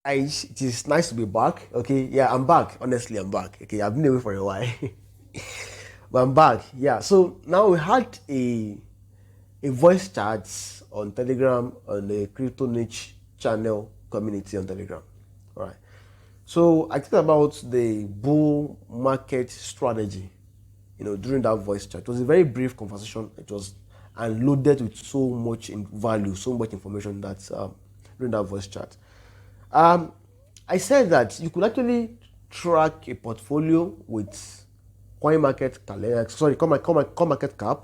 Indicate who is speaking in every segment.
Speaker 1: it is nice to be back. Okay, yeah, I'm back. Honestly, I'm back. Okay, I've been away for a while, but I'm back. Yeah. So now we had a voice chat on Telegram on the crypto niche channel community on Telegram. All right. So I talked about the bull market strategy. During that voice chat, it was a very brief conversation. It was and loaded with so much in value, so much information that during that voice chat. I said that you could actually track a portfolio with CoinMarketCap,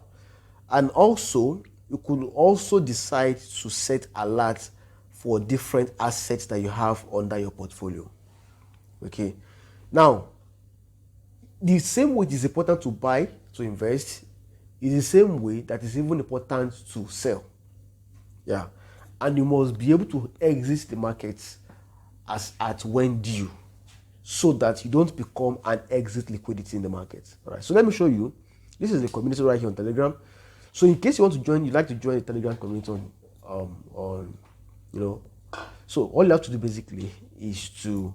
Speaker 1: and also you could also decide to set alerts for different assets that you have under your portfolio. Okay, now the same way it is important to buy, to invest, is the same way that is even important to sell. Yeah, and you must be able to exit the markets as at when due, so that you don't become an exit liquidity in the market. All right. So let me show you. This is the community right here on Telegram. So in case you want to join, you'd like to join the Telegram community so all you have to do basically is to,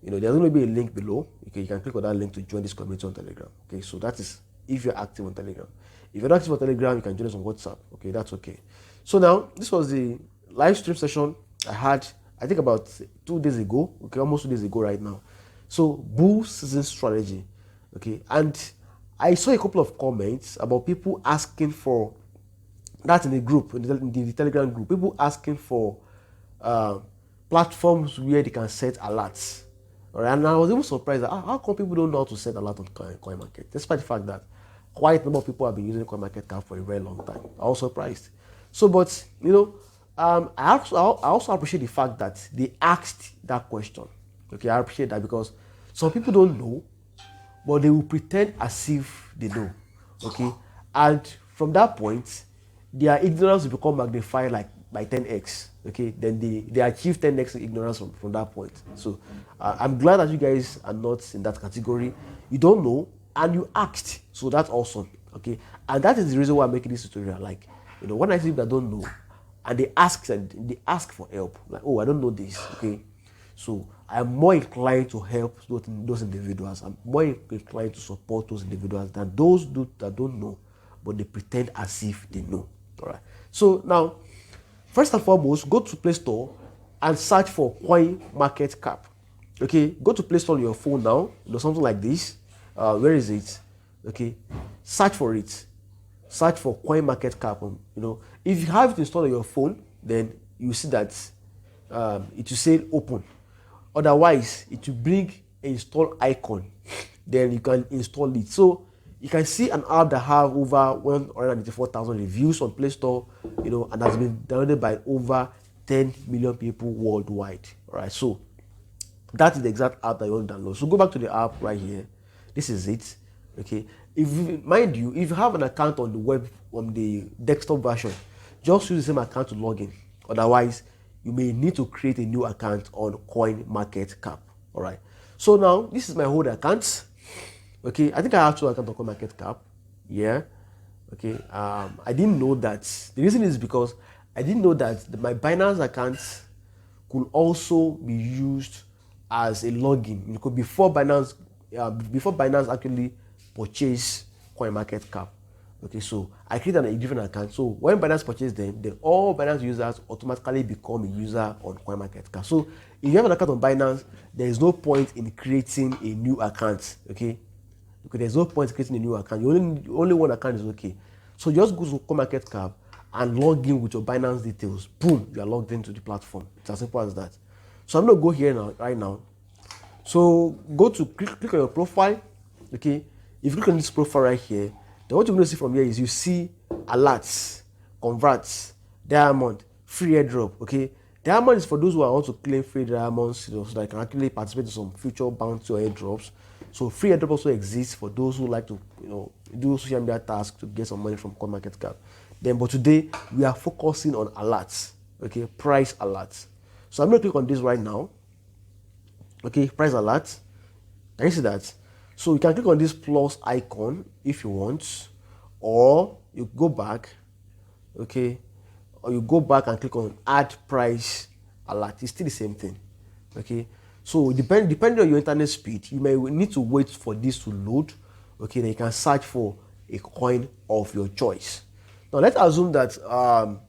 Speaker 1: there's going to be a link below. Okay, you can click on that link to join this community on Telegram. Okay, so that is if you're active on Telegram. If you're not active on Telegram, you can join us on WhatsApp. Okay, that's okay. So now this was the live stream session I had, I think about 2 days ago. Okay, almost 2 days ago right now. So bull season strategy. Okay, and I saw a couple of comments about people asking for that in the group, in the Telegram group. People asking for platforms where they can set alerts. All right, and I was even surprised that how come people don't know how to set alert on CoinMarket, despite the fact that quite a number of people have been using CoinMarketCap for a very long time. I was surprised. So, but I also appreciate the fact that they asked that question. Okay, I appreciate that because some people don't know, but they will pretend as if they know. Okay, and from that point, their ignorance will become magnified like by 10x. Okay, then they achieve 10x ignorance from that point. So I'm glad that you guys are not in that category. You don't know and you asked, so that's awesome. Okay, and that is the reason why I'm making this tutorial. Like, when I see people that don't know and they ask for help, like, oh, I don't know this. Okay, so I'm more inclined to help those individuals. I'm more inclined to support those individuals than those that don't know, but they pretend as if they know. All right. So now, first and foremost, go to Play Store and search for CoinMarketCap. Okay, go to Play Store on your phone now. Something like this. Where is it? Okay, search for it. Search for CoinMarketCap. If you have it installed on your phone, then you see that it will say open. Otherwise, it will bring an install icon. Then you can install it. So you can see an app that have over 184,000 reviews on Play Store, and has been downloaded by over 10 million people worldwide. All right, so that is the exact app that you want to download. So go back to the app right here. This is it. Okay, mind you, if you have an account on the web, on the desktop version, just use the same account to log in. Otherwise, you may need to create a new account on CoinMarketCap. All right. So now this is my old account. Okay, I think I have 2 accounts on CoinMarketCap. Yeah. Okay. I didn't know that. The reason is because I didn't know that my Binance account could also be used as a login. Because before Binance actually purchased CoinMarketCap. Okay, so I created a different account. So when Binance purchased them, then all Binance users automatically become a user on CoinMarketCap. So if you have an account on Binance, there is no point in creating a new account. Okay, because there's no point in creating a new account. Only one account is okay. So just go to CoinMarketCap and log in with your Binance details. Boom, you are logged into the platform. It's as simple as that. So I'm gonna go here now, right now. So go to click on your profile. Okay, if you click on this profile right here, then what you're going to see from here is you see alerts, converts, diamond, free airdrop. Okay, diamond is for those who want to claim free diamonds, so they can actually participate in some future bounty or airdrops. So free airdrop also exists for those who like to do social media tasks to get some money from CoinMarketCap. But today we are focusing on alerts. Okay, price alerts. So I'm going to click on this right now. Okay, price alerts. Can you see that? So you can click on this plus icon if you want, or you go back, okay, or you go back and click on add price alert. It's still the same thing. Okay, so depending on your internet speed, you may need to wait for this to load. Okay, then you can search for a coin of your choice. Now let's assume that I'm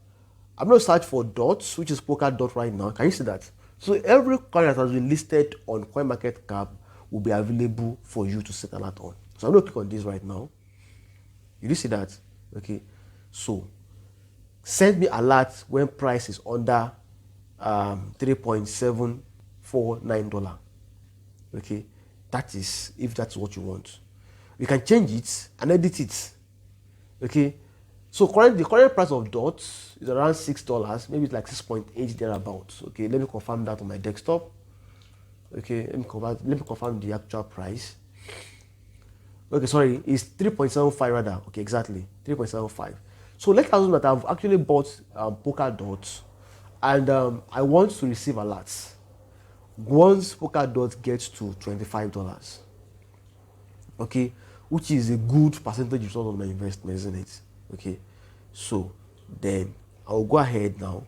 Speaker 1: going to search for dots, which is Polkadot right now. Can you see that? So every coin that has been listed on CoinMarketCap will be available for you to set an alert on. So I'm going to click on this right now. You do see that? Okay, so send me alert when price is under $3.749. Okay, that is if that's what you want. You can change it and edit it. Okay, so the current price of dots is around $6. Maybe it's like 6.8 thereabouts. Okay, let me confirm that on my desktop. Okay, let me confirm the actual price. Okay, sorry, it's 3.75 rather. Okay, exactly 3.75. So let's assume that I've actually bought Polkadot, and I want to receive alerts once Polkadot gets to $25. Okay, which is a good percentage return on my investment, isn't it? Okay, so then I'll go ahead now.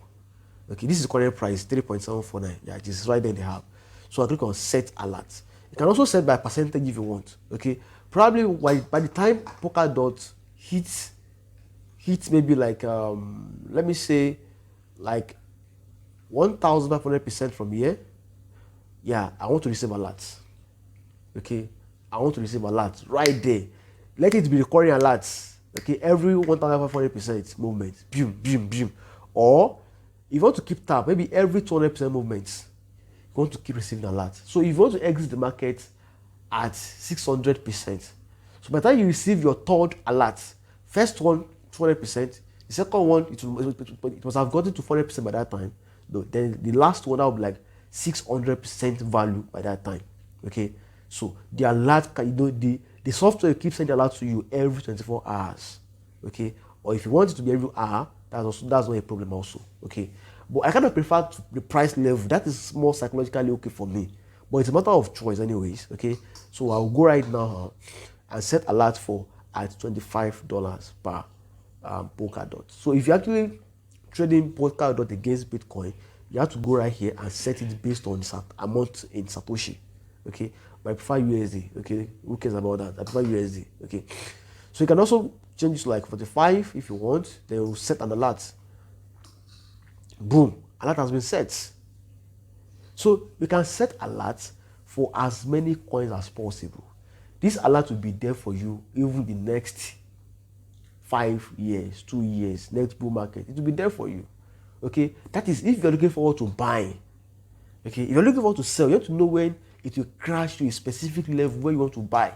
Speaker 1: Okay, this is the current price, 3.749. Yeah, it is right there in the app. So I click on set alert. You can also set by percentage if you want. Okay, probably by the time Polkadot hits maybe like let me say like 1,500% from here. Yeah, I want to receive alerts. Okay, I want to receive alerts right there. Let it be recurring alerts. Okay, every 1,500% movement, boom, boom, boom. Or if you want to keep tab, maybe every 200% movements, you want to keep receiving alerts. So if you want to exit the market at 600%, so by the time you receive your third alert, first one 200%, the second one it must have gotten to 400% by that time. Then the last one that will be like 600% value by that time. Okay, so the alert, the software keeps sending alert to you every 24 hours. Okay, or if you want it to be every hour, that's not a problem also. Okay, but I kind of prefer the price level. That is more psychologically okay for me, but it's a matter of choice anyways. Okay, so I'll go right now and set alert for at $25 per Polkadot. So if you're actually trading Polkadot against Bitcoin, you have to go right here and set it based on the amount in Satoshi. Okay, but I prefer USD. Okay, who cares about that? I prefer USD. Okay, so you can also change it to like 45 if you want. Then we'll set an alert. Boom, alert has been set. So you can set alerts for as many coins as possible. This alert will be there for you even the next 5 years, 2 years, next bull market. It will be there for you. Okay, that is if you're looking forward to buying. Okay, if you're looking forward to sell, you have to know when it will crash to a specific level where you want to buy.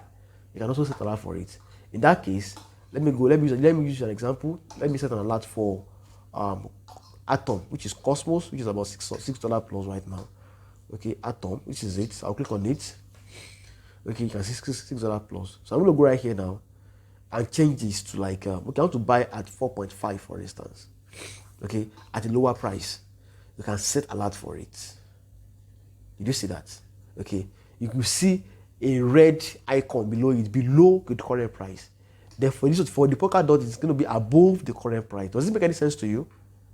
Speaker 1: You can also set an alert for it. In that case, let me use an example. Let me set an alert for Atom, which is Cosmos, which is about $6 plus right now. Okay, Atom, which is it. I'll click on it. Okay, you can see $6 plus. So I'm gonna go right here now and change this to like okay, I want to buy at 4.5 for instance. Okay, at a lower price. You can set alert for it. Did you see that? Okay, you can see a red icon below it, below the current price. Therefore, for the Polkadot, it's going to be above the current price. Does it make any sense to you?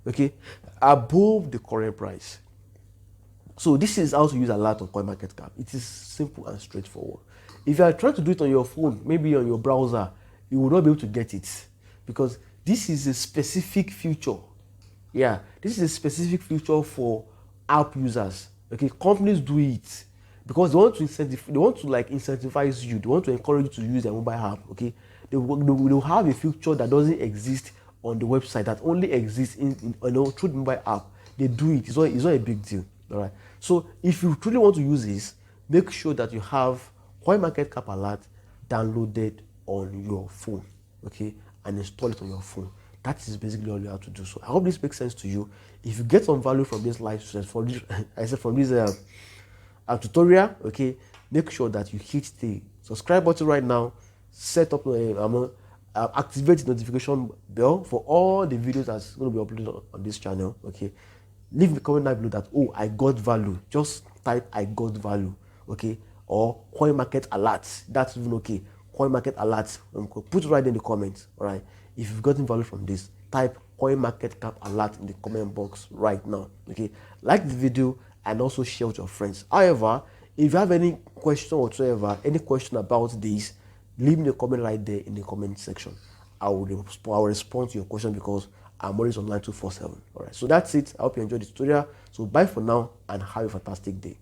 Speaker 1: Okay, above the current price. So this is how to use alert on CoinMarketCap. It is simple and straightforward. If you are trying to do it on your phone, maybe on your browser, you will not be able to get it because this is a specific feature. Yeah, this is a specific feature for app users. Okay, companies do it because they want to incentivize you. They want to encourage you to use their mobile app. Okay, they will have a feature that doesn't exist on the website, that only exists through the mobile app. They do it. It's not a big deal. All right. So if you truly want to use this, make sure that you have CoinMarketCap alert downloaded on your phone. Okay, and install it on your phone. That is basically all you have to do. So I hope this makes sense to you. If you get some value from this live from this tutorial, okay, make sure that you hit the subscribe button right now. Set up activate the notification bell for all the videos that's going to be uploaded on this channel. Okay, leave a comment down below that I got value. Just type I got value. Okay, or coin market alerts. That's even okay. Coin market alerts. Put it right in the comments. All right. If you've gotten value from this, type CoinMarketCap alert in the comment box right now. Okay, like the video and also share with your friends. However, if you have any question whatsoever, any question about this, leave me a comment right there in the comment section. I will respond to your question because I'm always online 247. All right, so that's it. I hope you enjoyed the tutorial. So bye for now and have a fantastic day.